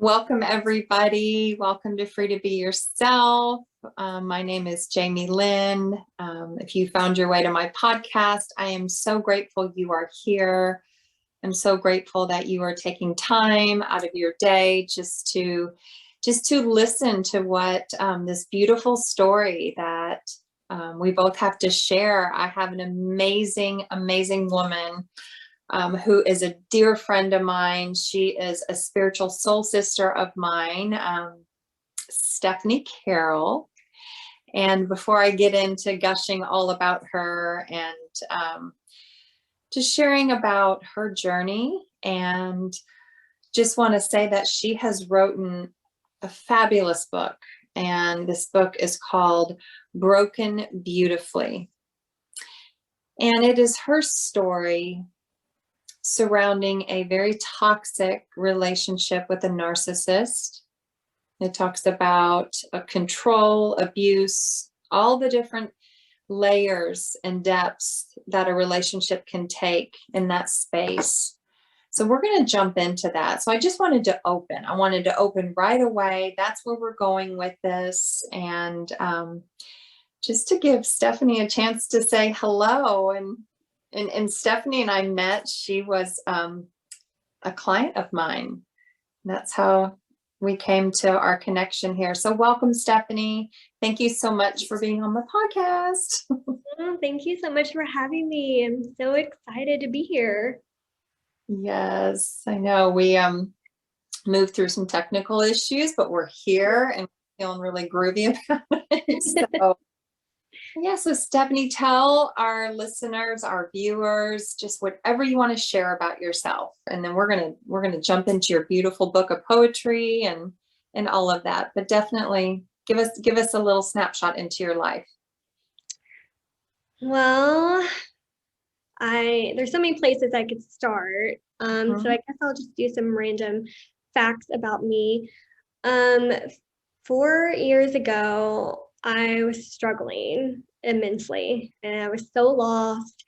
Welcome, everybody. Welcome to Free to Be Yourself. My name is Jamie Lynn. If you found your way to my podcast, I am so grateful you are here. I'm so grateful that you are taking time out of your day just to listen to what this beautiful story that we both have to share. I have an amazing, amazing woman who is a dear friend of mine. She is a spiritual soul sister of mine, Stephanie Carroll. And before I get into gushing all about her and just sharing about her journey, and just want to say that she has written a fabulous book. And this book is called Broken Beautifully. And it is her story surrounding a very toxic relationship with a narcissist. It talks about control, abuse, all the different layers and depths that a relationship can take in that space. So we're going to jump into that. So I just wanted to open. I wanted to open right away. That's where we're going with this. And just to give Stephanie a chance to say hello. And Stephanie and I met. She was a client of mine. That's how we came to our connection here. So welcome, Stephanie. Thank you so much for being on the podcast. Thank you so much for having me. I'm so excited to be here. Yes, I know. We moved through some technical issues, but we're here and feeling really groovy about it. So yeah, so Stephanie, tell our listeners, our viewers, just whatever you want to share about yourself, and then we're gonna jump into your beautiful book of poetry and all of that. But definitely give us a little snapshot into your life. Well, there's so many places I could start. So I guess I'll just do some random facts about me. 4 years ago, I was struggling immensely and I was so lost,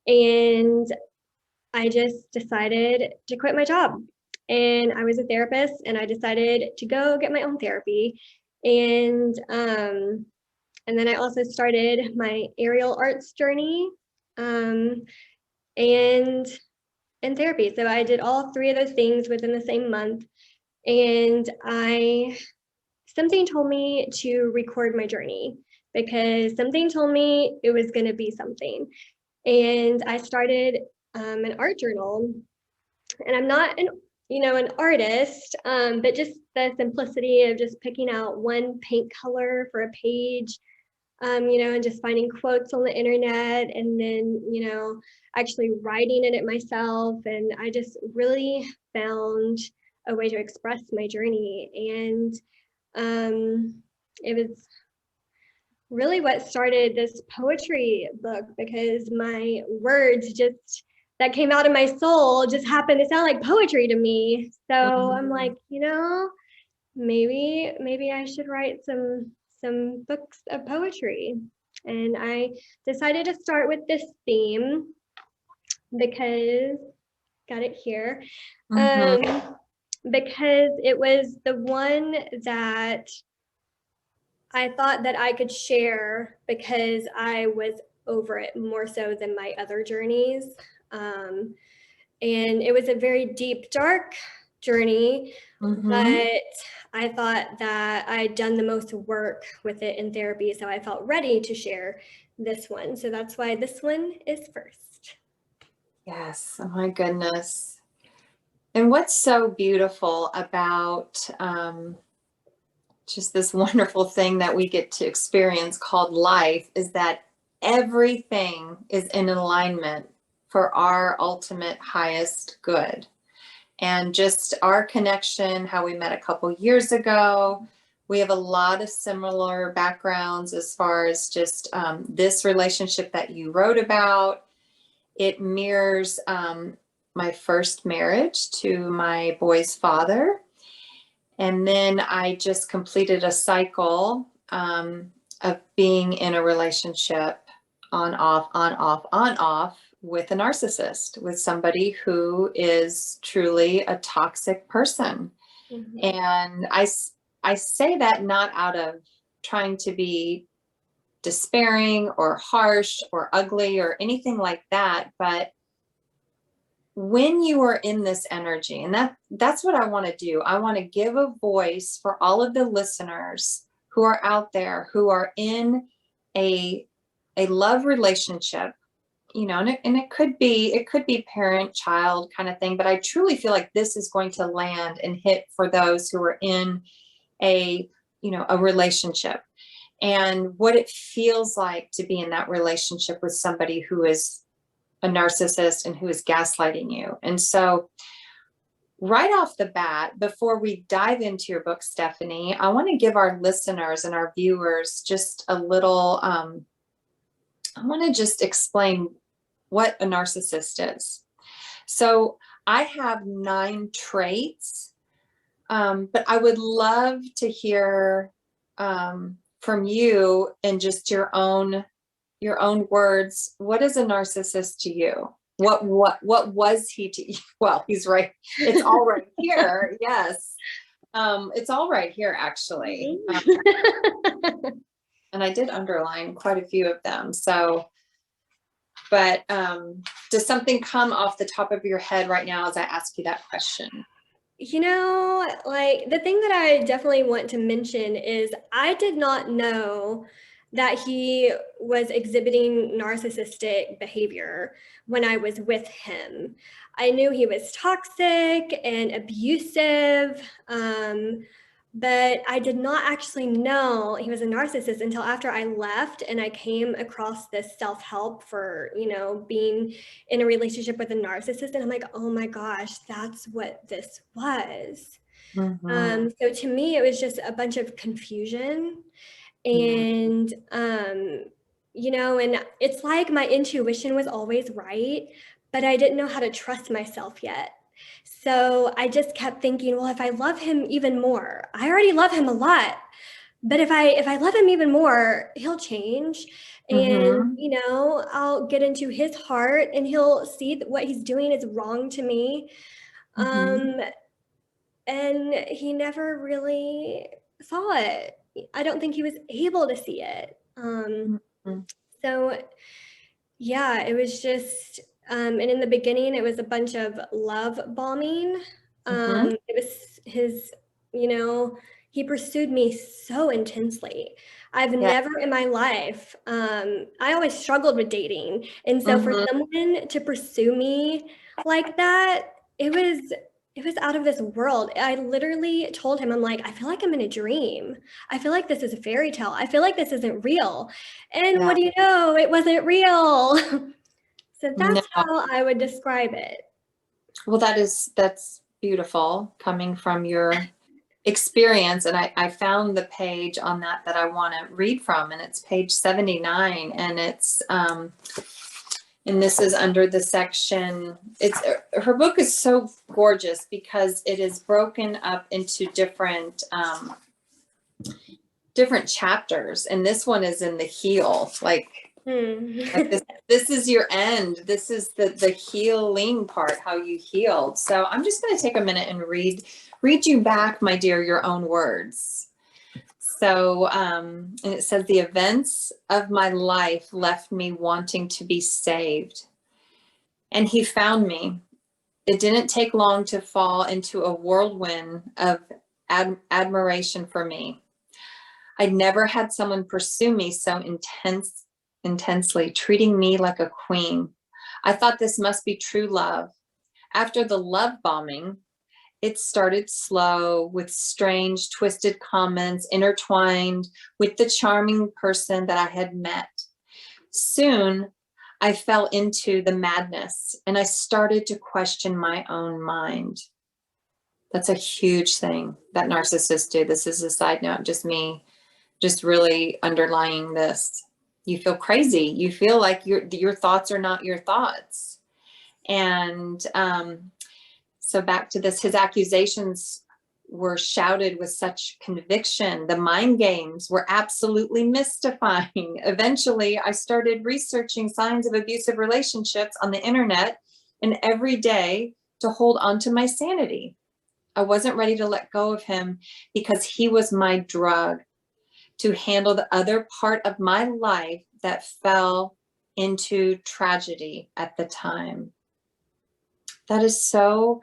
and I just decided to quit my job. And I was a therapist and I decided to go get my own therapy. And then I also started my aerial arts journey and therapy. So I did all three of those things within the same month. And something told me to record my journey, because something told me it was going to be something. And I started an art journal. And I'm not an artist, but just the simplicity of just picking out one paint color for a page, and just finding quotes on the internet, and then, actually writing in it myself. And I just really found a way to express my journey. And it was really what started this poetry book, because my words that came out of my soul just happened to sound like poetry to me. So I'm like, maybe I should write some books of poetry. And I decided to start with this theme because, got it here, because it was the one that I thought that I could share, because I was over it more so than my other journeys. And it was a very deep, dark journey, but I thought that I'd done the most work with it in therapy, so I felt ready to share this one. So that's why this one is first. Yes, oh my goodness. And what's so beautiful about just this wonderful thing that we get to experience called life is that everything is in alignment for our ultimate highest good. And just our connection, how we met a couple years ago, we have a lot of similar backgrounds as far as just this relationship that you wrote about. It mirrors my first marriage to my boy's father. And then I just completed a cycle of being in a relationship on, off, with a narcissist, with somebody who is truly a toxic person. And I say that not out of trying to be despairing or harsh or ugly or anything like that, but when you are in this energy, and that's what I want to do. I want to give a voice for all of the listeners who are out there who are in a love relationship, you know, and it could be parent child kind of thing, but I truly feel like this is going to land and hit for those who are in a relationship, and what it feels like to be in that relationship with somebody who is a narcissist and who is gaslighting you. And so right off the bat, before we dive into your book, Stephanie, I want to give our listeners and our viewers just a little, I want to just explain what a narcissist is. So I have 9 traits, but I would love to hear from you in just your own words. What is a narcissist to you? What was he to you? Well, he's right. It's all right here. Yes. It's all right here, actually. And I did underline quite a few of them. So, but does something come off the top of your head right now as I ask you that question? You know, like the thing that I definitely want to mention is I did not know that he was exhibiting narcissistic behavior when I was with him. I knew he was toxic and abusive, but I did not actually know he was a narcissist until after I left and I came across this self-help for, being in a relationship with a narcissist. And I'm like, oh my gosh, that's what this was. So to me, it was just a bunch of confusion. And, and it's like my intuition was always right, but I didn't know how to trust myself yet. So I just kept thinking, well, if I love him even more, I already love him a lot, but if I love him even more, he'll change and, I'll get into his heart and he'll see that what he's doing is wrong to me. And he never really saw it. I don't think he was able to see it. So yeah, it was just, and in the beginning, it was a bunch of love bombing. It was his, he pursued me so intensely. I've never in my life, I always struggled with dating. And so for someone to pursue me like that, it was out of this world. I literally told him, I'm like, I feel like I'm in a dream. I feel like this is a fairy tale. I feel like this isn't real. And what do you know? It wasn't real. So that's how I would describe it. Well, that's beautiful coming from your experience. And I found the page on that I want to read from, and it's page 79. And it's, and this is under the section, her book is so gorgeous because it is broken up into different chapters. And this one is in the heal, like this is your end. This is the healing part, how you healed. So I'm just going to take a minute and read you back, my dear, your own words. So, and it says, the events of my life left me wanting to be saved. And he found me. It didn't take long to fall into a whirlwind of admiration for me. I'd never had someone pursue me so intensely, treating me like a queen. I thought this must be true love. After the love bombing, it started slow with strange, twisted comments intertwined with the charming person that I had met. Soon, I fell into the madness and I started to question my own mind. That's a huge thing that narcissists do. This is a side note, just me, just really underlying this. You feel crazy. You feel like your thoughts are not your thoughts. And so back to this, his accusations were shouted with such conviction. The mind games were absolutely mystifying. Eventually, I started researching signs of abusive relationships on the internet, and every day to hold on to my sanity. I wasn't ready to let go of him because he was my drug to handle the other part of my life that fell into tragedy at the time. That is so,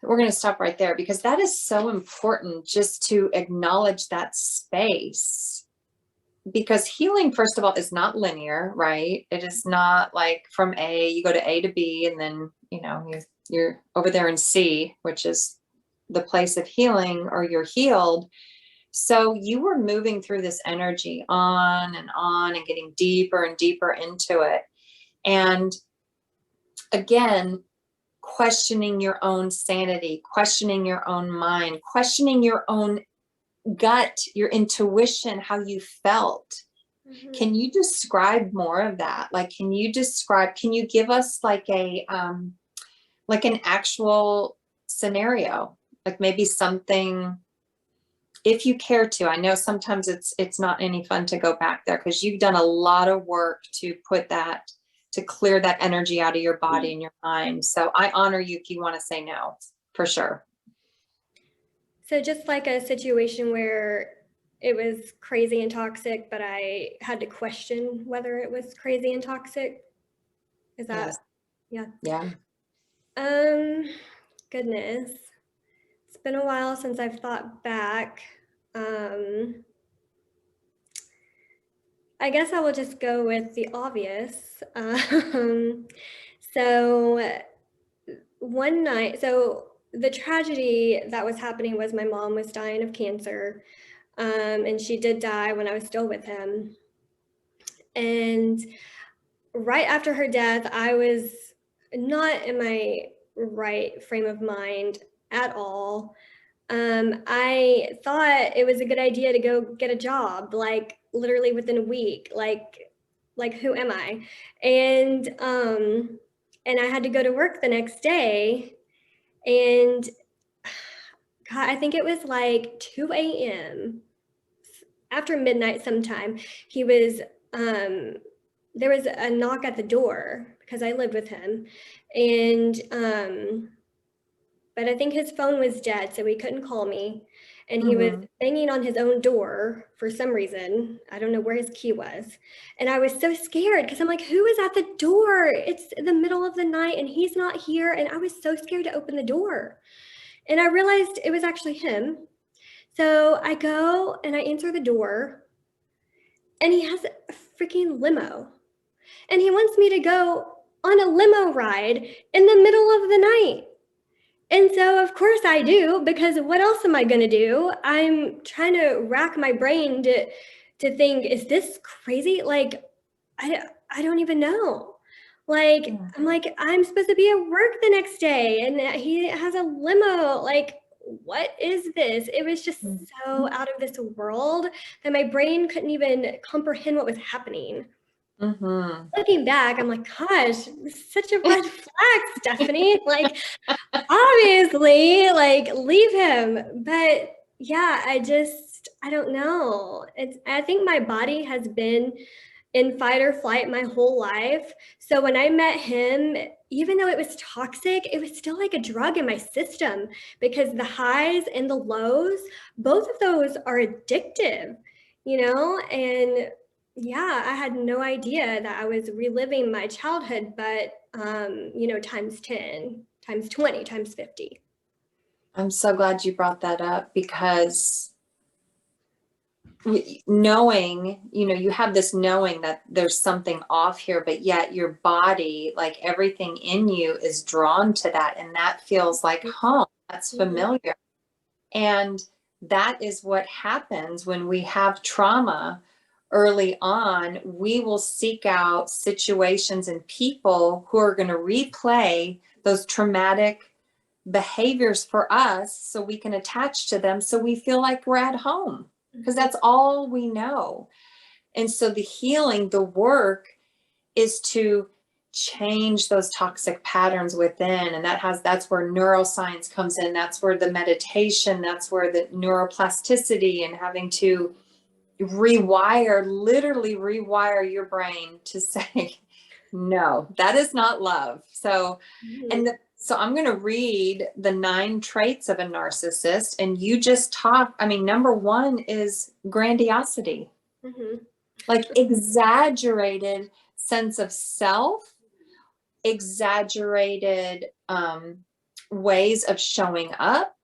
we're going to stop right there because that is so important, just to acknowledge that space. Because healing, first of all, is not linear, right? It is not like from A, you go to A to B, and then, you're over there in C, which is the place of healing, or you're healed. So you were moving through this energy on and getting deeper and deeper into it. And again, questioning your own sanity, questioning your own mind, questioning your own gut, your intuition, how you felt. Mm-hmm. Can you describe more of that? Like, can you give us like an actual scenario, like maybe something, if you care to. I know sometimes it's not any fun to go back there because you've done a lot of work to clear that energy out of your body and your mind. So I honor you if you want to say no, for sure. So just like a situation where it was crazy and toxic, but I had to question whether it was crazy and toxic. Is that? Yes. Yeah. Goodness. It's been a while since I've thought back. I guess I will just go with the obvious. So one night, the tragedy that was happening was my mom was dying of cancer, and she did die when I was still with him. And right after her death, I was not in my right frame of mind at all. I thought it was a good idea to go get a job, like literally within a week, like who am I? And I had to go to work the next day, and God, I think it was like 2 a.m. after midnight sometime. He was there was a knock at the door because I lived with him, and but I think his phone was dead, so he couldn't call me. And he was banging on his own door for some reason. I don't know where his key was. And I was so scared because I'm like, who is at the door? It's the middle of the night and he's not here. And I was so scared to open the door. And I realized it was actually him. So I go and I answer the door, and he has a freaking limo. And he wants me to go on a limo ride in the middle of the night. And so, of course, I do, because what else am I going to do? I'm trying to rack my brain to think, is this crazy? Like, I don't even know. Like, I'm like, I'm supposed to be at work the next day, and he has a limo. Like, what is this? It was just so out of this world that my brain couldn't even comprehend what was happening. Looking back, I'm like, gosh, such a red flag, Stephanie. Like, obviously, like, leave him. But yeah, I don't know. I think my body has been in fight or flight my whole life. So when I met him, even though it was toxic, it was still like a drug in my system, because the highs and the lows, both of those are addictive, and yeah, I had no idea that I was reliving my childhood, but, times 10, times 20, times 50. I'm so glad you brought that up, because knowing, you have this knowing that there's something off here, but yet your body, like everything in you, is drawn to that. And that feels like home. That's familiar. And that is what happens when we have trauma. Early on, we will seek out situations and people who are going to replay those traumatic behaviors for us, so we can attach to them, so we feel like we're at home, because that's all we know. And so the healing, the work, is to change those toxic patterns within. And that's where neuroscience comes in. That's where the meditation, that's where the neuroplasticity and having to literally rewire your brain to say, no, that is not love. So, so I'm going to read the 9 traits of a narcissist, and you just number 1 is grandiosity, like exaggerated sense of self, exaggerated ways of showing up,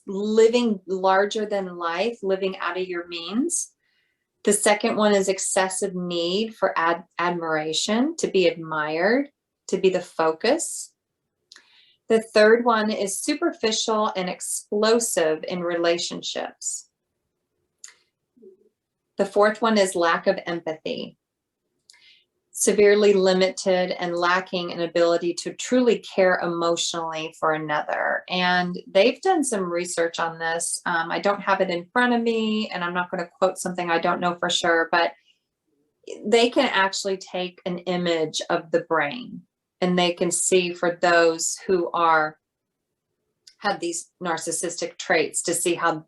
living larger than life, living out of your means. The second one is excessive need for admiration, to be admired, to be the focus. The third one is superficial and explosive in relationships. The fourth one is lack of empathy, severely limited and lacking an ability to truly care emotionally for another. And they've done some research on this. I don't have it in front of me, and I'm not going to quote something I don't know for sure, but they can actually take an image of the brain, and they can see for those who have these narcissistic traits to see how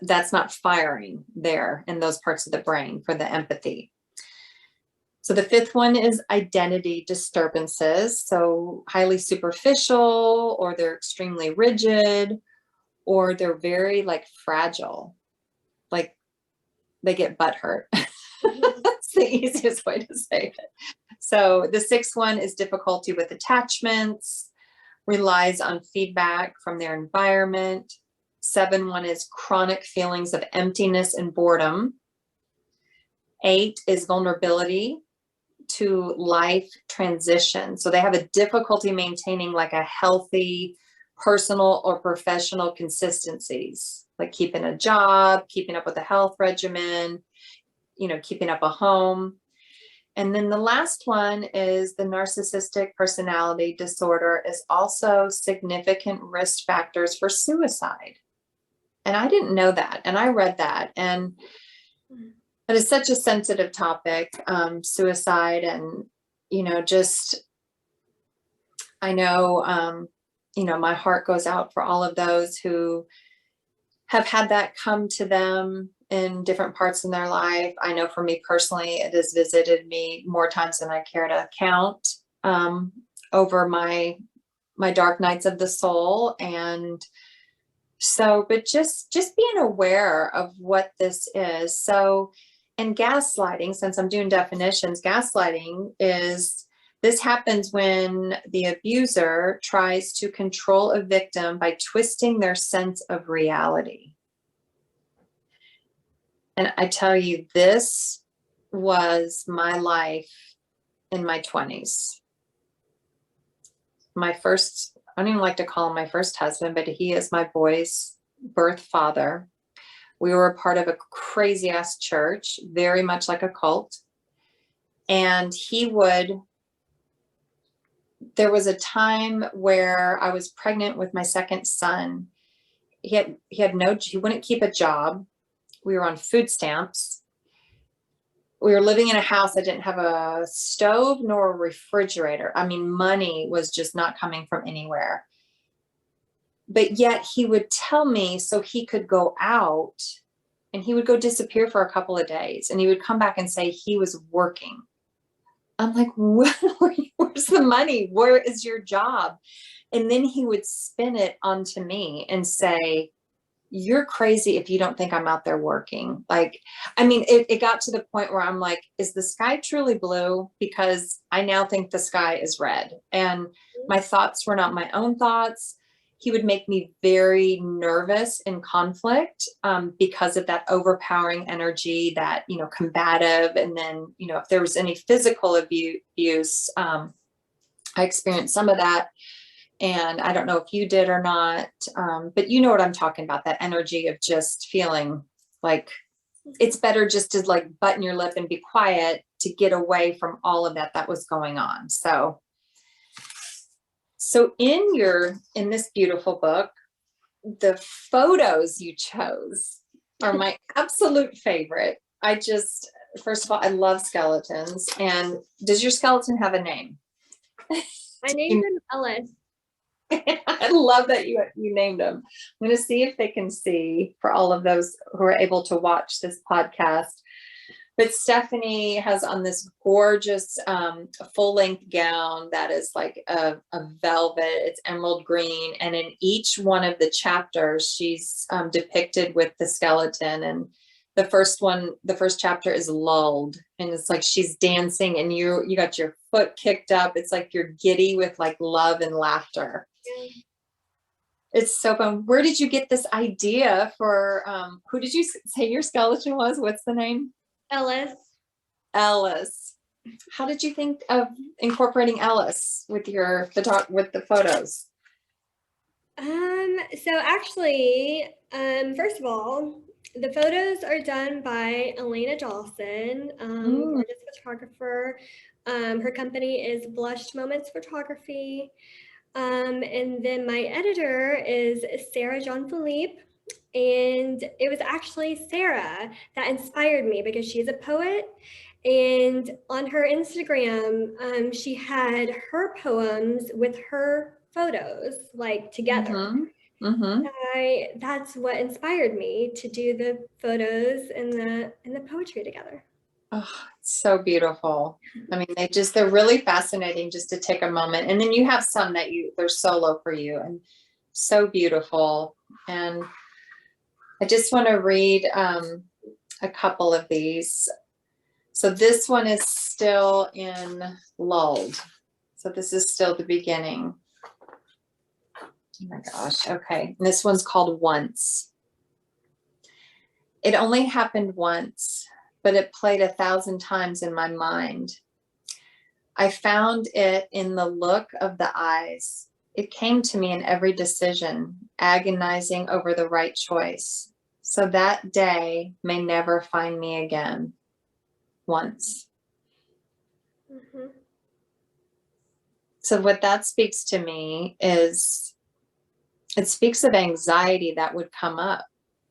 that's not firing there in those parts of the brain for the empathy. So the fifth one is identity disturbances. So highly superficial, or they're extremely rigid, or they're very fragile, like they get butthurt. That's the easiest way to say it. So the sixth one is difficulty with attachments, relies on feedback from their environment. 7 is chronic feelings of emptiness and boredom. 8 is vulnerability to life transition. So they have a difficulty maintaining a healthy personal or professional consistencies, like keeping a job, keeping up with a health regimen, keeping up a home. And then the last one is the narcissistic personality disorder is also significant risk factors for suicide. And I didn't know that. And I read that. And it is such a sensitive topic, suicide. And, I know, my heart goes out for all of those who have had that come to them in different parts in their life. I know for me personally, it has visited me more times than I care to count, over my dark nights of the soul. And so, but just being aware of what this is. So, and gaslighting, since I'm doing definitions, gaslighting is, this happens when the abuser tries to control a victim by twisting their sense of reality. And I tell you, this was my life in my 20s. My first, I don't even like to call him my first husband, but he is my boy's birth father. We were a part of a crazy ass church, very much like a cult. And there was a time where I was pregnant with my second son. He wouldn't keep a job. We were on food stamps. We were living in a house that didn't have a stove nor a refrigerator. I mean, money was just not coming from anywhere. But yet he would tell me so he could go out, and he would go disappear for a couple of days, and he would come back and say he was working. I'm like, where's the money? Where is your job? And then he would spin it onto me and say, you're crazy if you don't think I'm out there working. It got to the point where I'm like, is the sky truly blue? Because I now think the sky is red. And my thoughts were not my own thoughts. He would make me very nervous in conflict, because of that overpowering energy, that, combative. And then, if there was any physical abuse, I experienced some of that. And I don't know if you did or not, but you know what I'm talking about, that energy of just feeling like it's better just to button your lip and be quiet to get away from all of that was going on. So in this beautiful book, the photos you chose are my absolute favorite. first of all, I love skeletons. And does your skeleton have a name? I named him Ellis. I love that you named them. I'm going to see if they can see for all of those who are able to watch this podcast. But Stephanie has on this gorgeous full-length gown that is like a velvet. It's emerald green. And in each one of the chapters, she's depicted with the skeleton. And the first chapter is lulled. And it's like she's dancing and you got your foot kicked up. It's like you're giddy with like love and laughter. Yeah. It's so fun. Where did you get this idea for, who did you say your skeleton was? What's the name? Ellis. Ellis. How did you think of incorporating Ellis with with the photos? So actually, first of all, the photos are done by Elena Dawson, gorgeous photographer. Her company is Blushed Moments Photography. And then my editor is Sarah Jean-Philippe. And it was actually Sarah that inspired me because she's a poet. And on her Instagram, she had her poems with her photos like together. That's what inspired me to do the photos and the poetry together. Oh, it's so beautiful. I mean, they're really fascinating just to take a moment. And then you have some that they're solo for you and so beautiful. And I just want to read a couple of these. So this one is still in lulled. So this is still the beginning. Oh my gosh. Okay. And this one's called Once. It only happened once, but it played 1,000 times in my mind. I found it in the look of the eyes. It came to me in every decision, agonizing over the right choice. So that day may never find me again. Once. So what that speaks to me is, it speaks of anxiety that would come up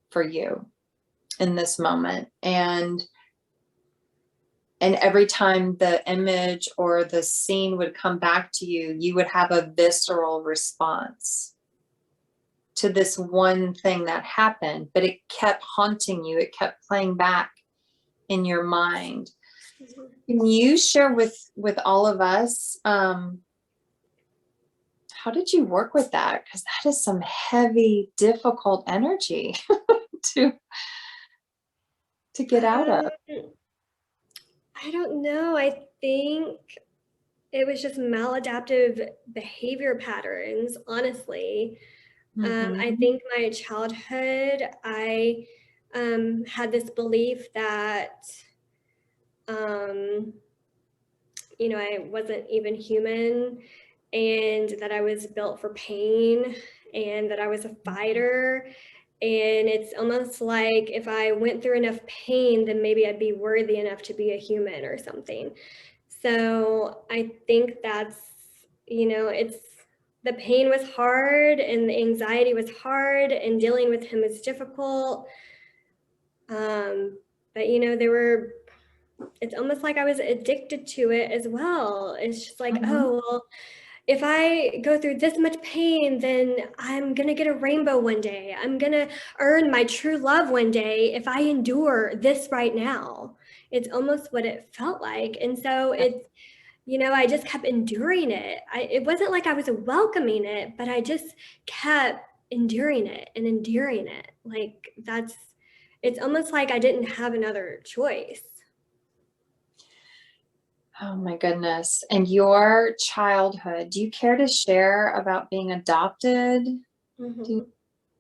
for you in this moment. And every time the image or the scene would come back to you, you would have a visceral response to this one thing that happened, but it kept haunting you. It kept playing back in your mind. Can you share with all of us, how did you work with that? Because that is some heavy, difficult energy to get out of. I don't know. I think it was just maladaptive behavior patterns, honestly. I think my childhood, I had this belief that, I wasn't even human and that I was built for pain and that I was a fighter. And it's almost like if I went through enough pain, then maybe I'd be worthy enough to be a human or something. So I think that's, the pain was hard and the anxiety was hard and dealing with him was difficult. But, it's almost like I was addicted to it as well. It's just like, oh, well, if I go through this much pain, then I'm going to get a rainbow one day. I'm going to earn my true love one day if I endure this right now. It's almost what it felt like. And so it's, I just kept enduring it. It wasn't like I was welcoming it, but I just kept enduring it and enduring it. Like it's almost like I didn't have another choice. Oh my goodness. And your childhood, do you care to share about being adopted?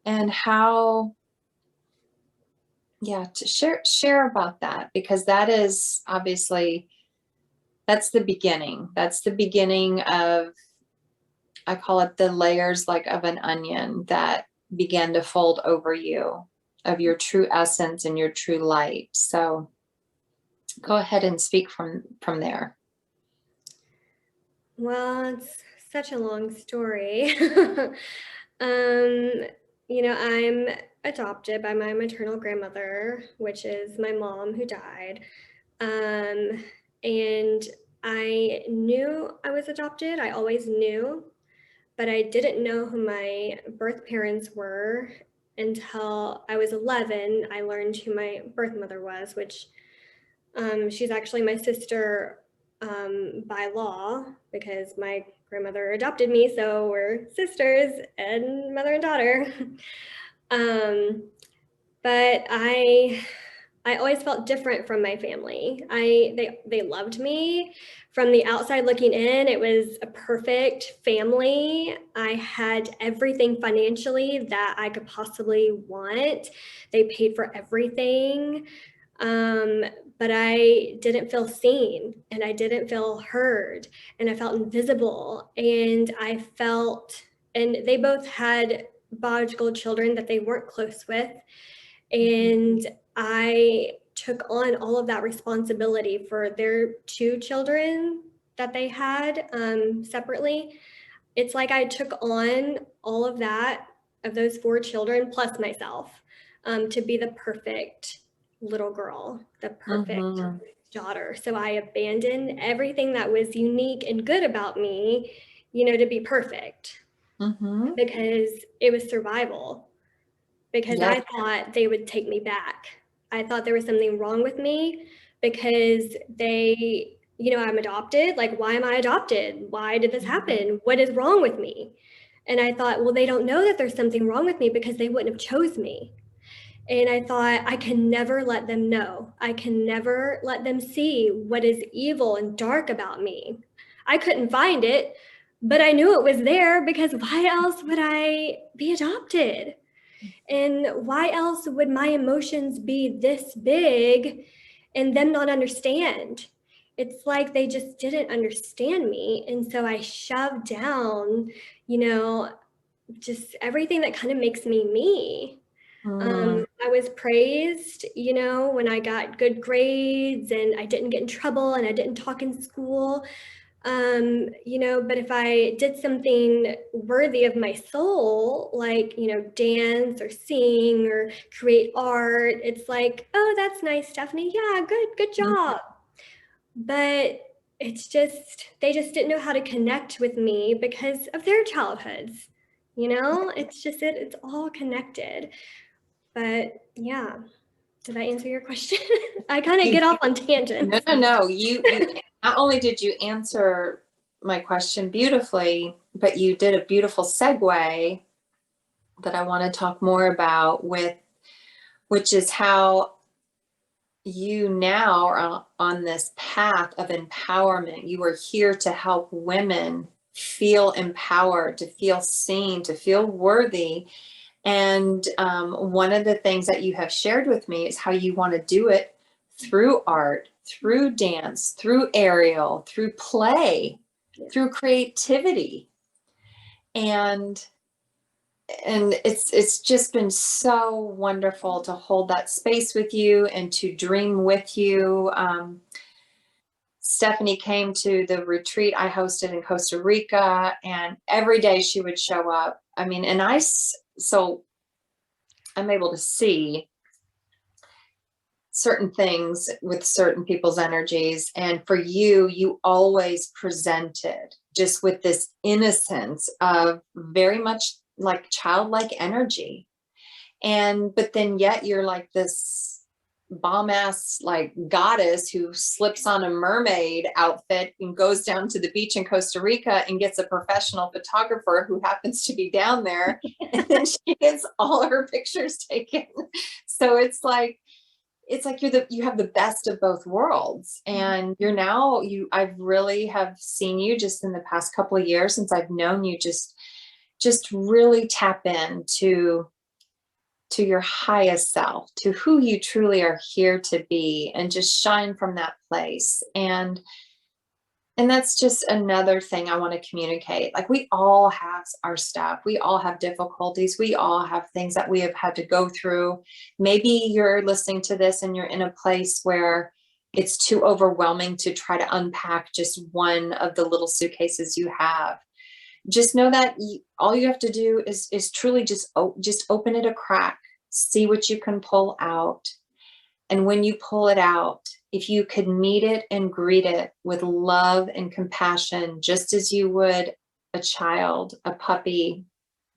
And how, to share about that, because that is obviously, that's the beginning. That's the beginning of, I call it the layers like of an onion that began to fold over you of your true essence and your true light. So go ahead and speak from there. Well, it's such a long story. I'm adopted by my maternal grandmother, which is my mom who died. And I knew I was adopted. I always knew, but I didn't know who my birth parents were until I was 11. I learned who my birth mother was, which she's actually my sister by law because my grandmother adopted me, so we're sisters and mother and daughter. But I always felt different from my family. They loved me. From the outside looking in, it was a perfect family. I had everything financially that I could possibly want. They paid for everything. But I didn't feel seen and I didn't feel heard and I felt invisible and and they both had biological children that they weren't close with. And I took on all of that responsibility for their 2 children that they had separately. It's like I took on all of that, of those 4 children, plus myself, to be the perfect little girl, the perfect daughter. So I abandoned everything that was unique and good about me, to be perfect because it was survival. Because I thought they would take me back. I thought there was something wrong with me because I'm adopted. Like, why am I adopted? Why did this happen? What is wrong with me? And I thought, well, they don't know that there's something wrong with me because they wouldn't have chose me. And I thought, I can never let them know. I can never let them see what is evil and dark about me. I couldn't find it, but I knew it was there because why else would I be adopted? And why else would my emotions be this big and them not understand? It's like they just didn't understand me. And so I shoved down, just everything that kind of makes me me. I was praised, when I got good grades and I didn't get in trouble and I didn't talk in school. But if I did something worthy of my soul, like, dance or sing or create art, it's like, oh, that's nice, Stephanie. Yeah, good job. But it's just, they just didn't know how to connect with me because of their childhoods. It's all connected. But yeah, did I answer your question? I kind of get off on tangents. No. You not only did you answer my question beautifully, but you did a beautiful segue that I want to talk more about which is how you now are on this path of empowerment. You are here to help women feel empowered, to feel seen, to feel worthy. And one of the things that you have shared with me is how you want to do it through art, through dance, through aerial, through play, through creativity. And it's just been so wonderful to hold that space with you and to dream with you. Stephanie came to the retreat I hosted in Costa Rica, and every day she would show up. I mean, so I'm able to see certain things with certain people's energies. And for you, you always presented just with this innocence of very much like childlike energy. But then yet you're like this bomb ass like goddess who slips on a mermaid outfit and goes down to the beach in Costa Rica and gets a professional photographer who happens to be down there. And then she gets all her pictures taken. So it's like you have the best of both worlds. And I've really have seen you just in the past couple of years since I've known you, just really tap into your highest self, to who you truly are here to be, and just shine from that place. And that's just another thing I want to communicate. Like, we all have our stuff. We all have difficulties. We all have things that we have had to go through. Maybe you're listening to this and you're in a place where it's too overwhelming to try to unpack just one of the little suitcases you have. Just know that all you have to do is truly just open it a crack, see what you can pull out. And when you pull it out, if you could meet it and greet it with love and compassion, just as you would a child, a puppy,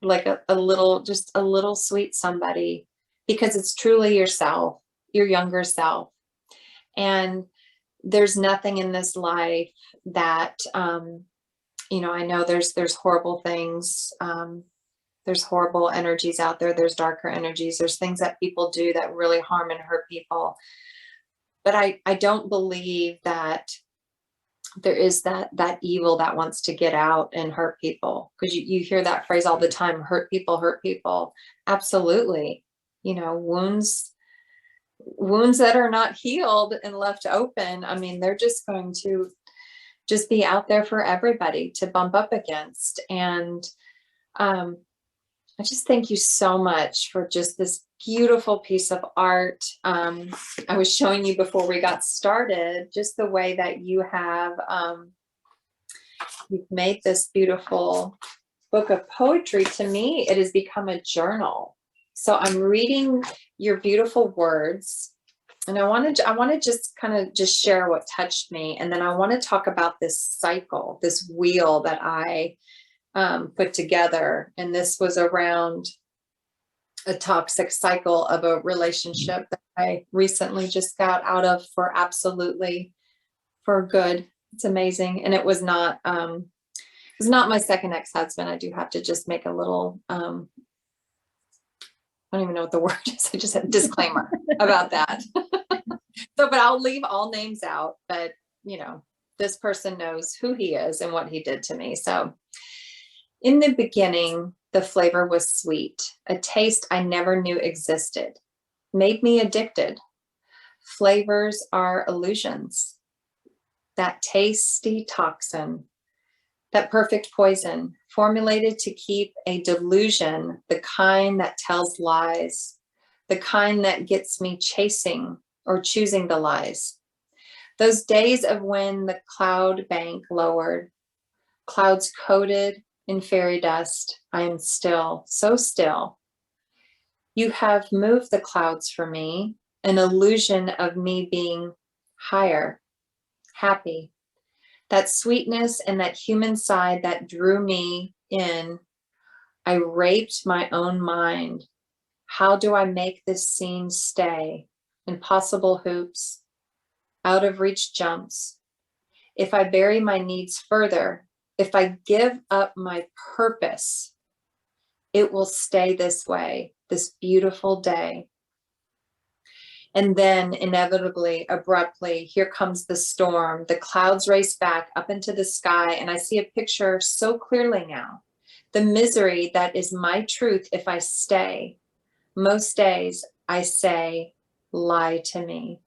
like a little, just a little sweet somebody, because it's truly yourself, your younger self. And there's nothing in this life that, you know, I know there's horrible things. There's horrible energies out there. There's darker energies. There's things that people do that really harm and hurt people. But I don't believe that there is that evil that wants to get out and hurt people. Because you hear that phrase all the time, hurt people, hurt people. Absolutely. You know, wounds that are not healed and left open, I mean, they're just going to just be out there for everybody to bump up against. And I just thank you so much for just this beautiful piece of art. I was showing you before we got started, just the way that you have, you've made this beautiful book of poetry. To me, it has become a journal. So I'm reading your beautiful words, and I want to just kind of just share what touched me. And then I want to talk about this cycle, this wheel that I put together. And this was around a toxic cycle of a relationship that I recently just got out of for good. It's amazing. And it was not my second ex-husband. I do have to just make a little, I don't even know what the word is. I just had a disclaimer about that. So, but I'll leave all names out, but you know, this person knows who he is and what he did to me. So in the beginning, the flavor was sweet, a taste I never knew existed, made me addicted. Flavors are illusions. That tasty toxin, that perfect poison, formulated to keep a delusion, the kind that tells lies, the kind that gets me chasing or choosing the lies. Those days of when the cloud bank lowered, clouds coated in fairy dust, I am still, so still. You have moved the clouds for me, an illusion of me being higher, happy. That sweetness and that human side that drew me in, I raped my own mind. How do I make this scene stay? Impossible hoops, out of reach jumps. If I bury my needs further, if I give up my purpose, it will stay this way, this beautiful day. And then inevitably, abruptly, here comes the storm. The clouds race back up into the sky, and I see a picture so clearly now. The misery that is my truth if I stay. Most days I say, lie to me.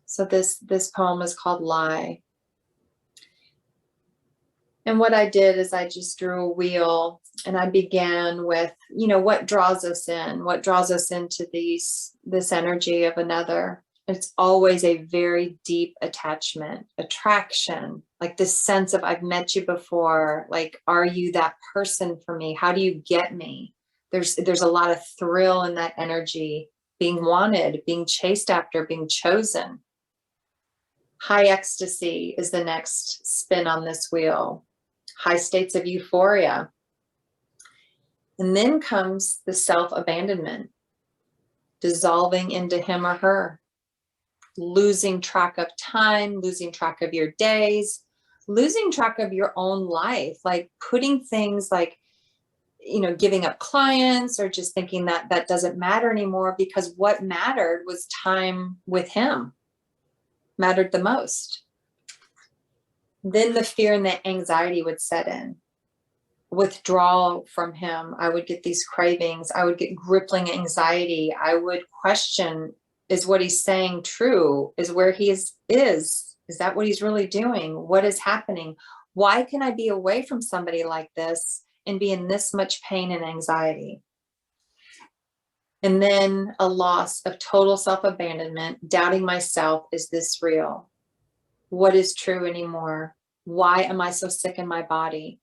So this poem is called Lie. And what I did is I just drew a wheel, and I began with, you know, what draws us into this energy of another. It's always a very deep attachment, attraction, like this sense of I've met you before. Like, are you that person for me? How do you get me? There's a lot of thrill in that energy, being wanted, being chased after, being chosen. High ecstasy is the next spin on this wheel. High states of euphoria. And then comes the self-abandonment, dissolving into him or her, losing track of time, losing track of your days, losing track of your own life, like putting things like, you know, giving up clients, or just thinking that that doesn't matter anymore, because what mattered was time with him, mattered the most. Then the fear and the anxiety would set in. Withdrawal from him. I would get these cravings. I would get crippling anxiety. I would question, is what he's saying true? Is where he is that what he's really doing? What is happening? Why can I be away from somebody like this and be in this much pain and anxiety? And then a loss of total self-abandonment, doubting myself. Is this real? What is true anymore? Why am I so sick in my body?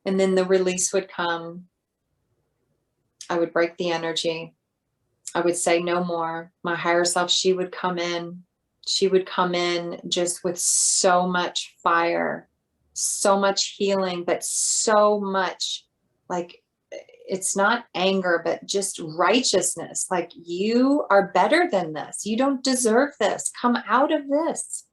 And then the release would come. I would break the energy. I would say no more. My higher self, she would come in just with so much fire, so much healing, but so much, like, it's not anger, but just righteousness. Like, you are better than this. You don't deserve this. Come out of this.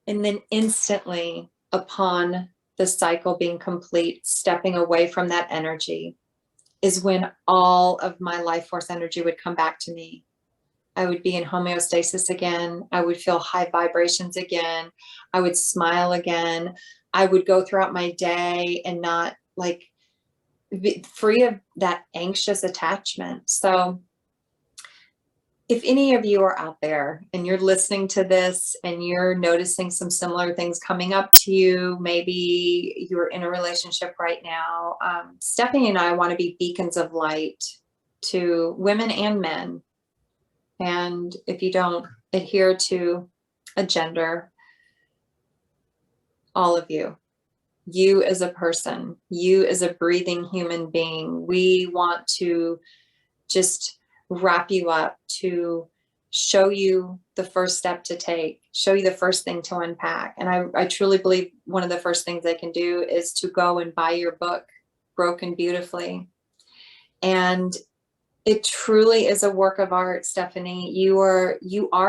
And then instantly, upon the cycle being complete, stepping away from that energy is when all of my life force energy would come back to me. I would be in homeostasis again. I would feel high vibrations again. I would smile again. I would go throughout my day and not, like, be free of that anxious attachment. So if any of you are out there and you're listening to this and you're noticing some similar things coming up to you, maybe you're in a relationship right now, Stephanie and I want to be beacons of light to women and men. And if you don't adhere to a gender, all of you as a person, you as a breathing human being, we want to just wrap you up, to show you the first step to take, show you the first thing to unpack. And I truly believe one of the first things they can do is to go and buy your book, Broken Beautifully. And it truly is a work of art, Stephanie. You are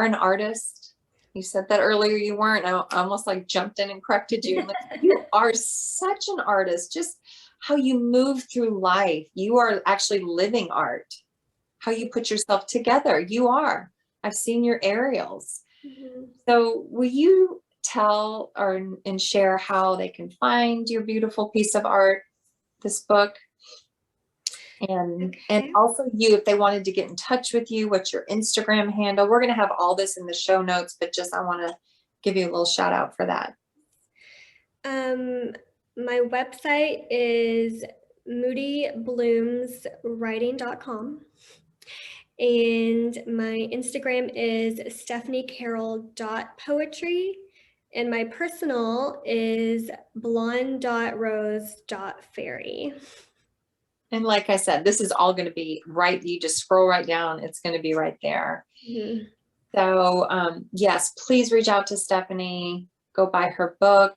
an artist. You said that earlier you weren't. I almost like jumped in and corrected you. Like, you are such an artist. Just how you move through life. You are actually living art. How you put yourself together. You are. I've seen your aerials. Mm-hmm. So will you tell and share how they can find your beautiful piece of art, this book? And also if they wanted to get in touch with you, what's your Instagram handle? We're going to have all this in the show notes, but just, I want to give you a little shout out for that. My website is moodybloomswriting.com. And my Instagram is stephaniecarroll.poetry. And my personal is blonde.rose.fairy. And like I said, this is all going to be right. You just scroll right down. It's going to be right there. Mm-hmm. So yes, please reach out to Stephanie. Go buy her book.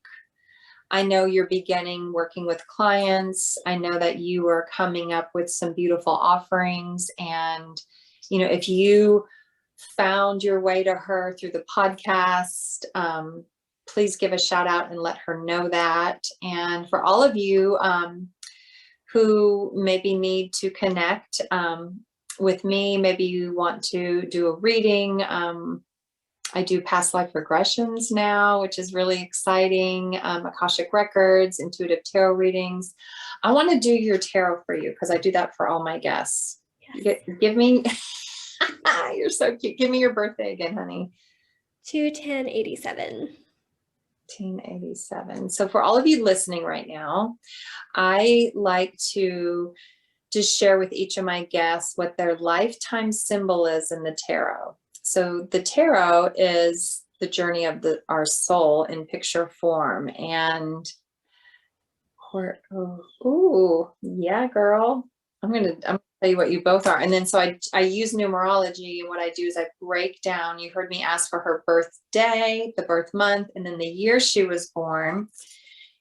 I know you're beginning working with clients. I know that you are coming up with some beautiful offerings. And, if you found your way to her through the podcast, please give a shout out and let her know that. And for all of you who maybe need to connect with me, maybe you want to do a reading. I do past life regressions now, which is really exciting. Akashic records, intuitive tarot readings. I want to do your tarot for you because I do that for all my guests. Yes. Give me, you're so cute. Give me your birthday again, honey. 2/10/87. 1987. So for all of you listening right now, I like to just share with each of my guests what their lifetime symbol is in the tarot. So the tarot is the journey of our soul in picture form. And yeah, girl, I'm gonna tell you what you both are. And then so I use numerology, and what I do is I break down. You heard me ask for her birthday, the birth month, and then the year she was born.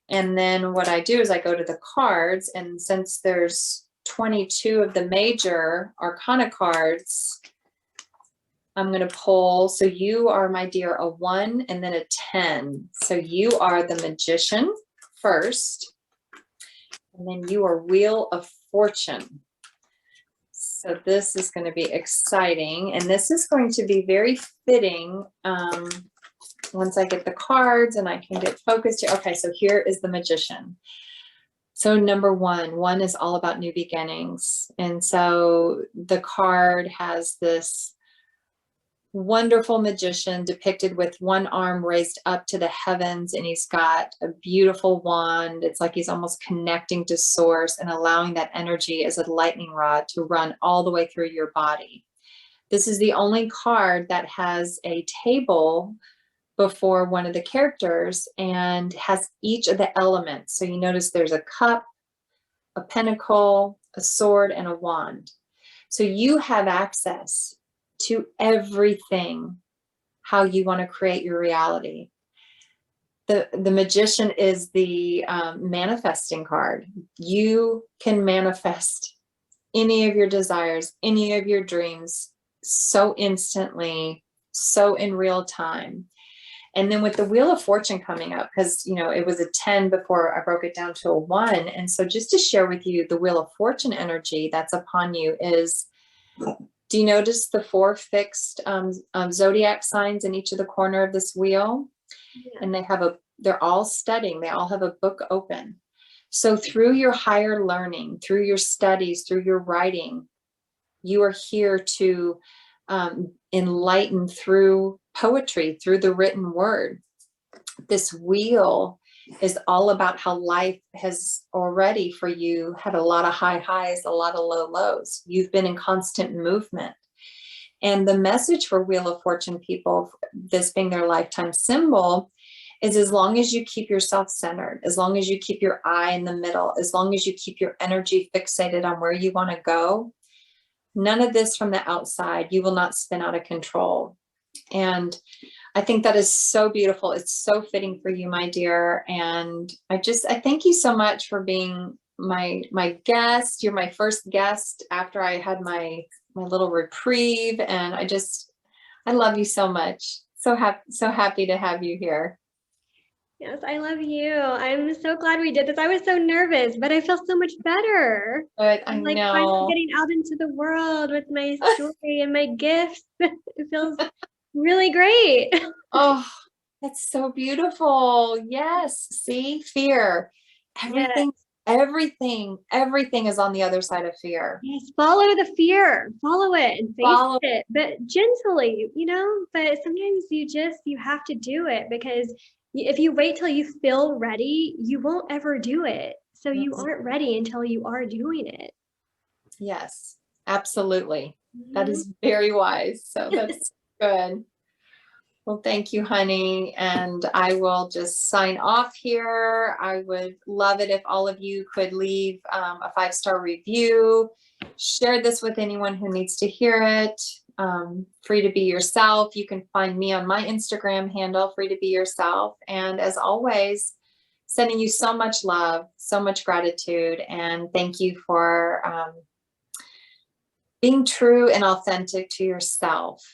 And then what I do is I go to the cards, and since there's 22 of the major arcana cards, I'm going to pull. So you are, my dear, a 1 and then a 10. So you are the Magician first, and then you are Wheel of Fortune. So this is going to be exciting, and this is going to be very fitting once I get the cards and I can get focused here. Okay, so here is the Magician. So number one is all about new beginnings. And so the card has this wonderful magician depicted with one arm raised up to the heavens, and he's got a beautiful wand. It's like he's almost connecting to source and allowing that energy as a lightning rod to run all the way through your body. This is the only card that has a table before one of the characters and has each of the elements. So you notice there's a cup, a pentacle, a sword, and a wand. So you have access to everything, how you want to create your reality. The magician is the manifesting card. You can manifest any of your desires, any of your dreams so instantly, so in real time. And then with the Wheel of Fortune coming up, because, you know, it was a 10 before I broke it down to a 1. And so just to share with you, the Wheel of Fortune energy that's upon you is, do you notice the 4 fixed zodiac signs in each of the corner of this wheel? Yeah. And they're all studying, they all have a book open. So through your higher learning, through your studies, through your writing, you are here to enlighten through poetry, through the written word. This wheel is all about how life has already for you had a lot of high highs, a lot of low lows. You've been in constant movement. And the message for Wheel of Fortune people, this being their lifetime symbol, is as long as you keep yourself centered, as long as you keep your eye in the middle, as long as you keep your energy fixated on where you want to go, none of this from the outside, you will not spin out of control. And I think that is so beautiful. It's so fitting for you, my dear. And I thank you so much for being my guest. You're my first guest after I had my little reprieve. And I love you so much. So happy to have you here. Yes, I love you. I'm so glad we did this. I was so nervous, but I feel so much better. But I'm like finally getting out into the world with my story and my gifts. It feels really great. Oh, that's so beautiful. Yes. See, fear. Everything is on the other side of fear. Yes, follow the fear. Follow it and face it, but gently, you know, but sometimes you have to do it, because if you wait till you feel ready, you won't ever do it. So you aren't ready until you are doing it. Yes, absolutely. Mm-hmm. That is very wise. So that's good. Well, thank you, honey. And I will just sign off here. I would love it if all of you could leave a 5-star review, share this with anyone who needs to hear it. Free to be yourself. You can find me on my Instagram handle, Free to Be Yourself. And as always, sending you so much love, so much gratitude, and thank you for being true and authentic to yourself.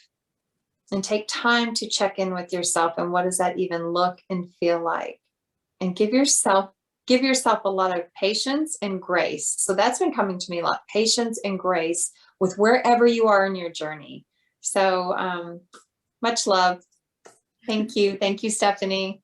And take time to check in with yourself and what does that even look and feel like? And give yourself a lot of patience and grace. So that's been coming to me a lot, patience and grace with wherever you are in your journey. So much love. Thank you. Thank you, Stephanie.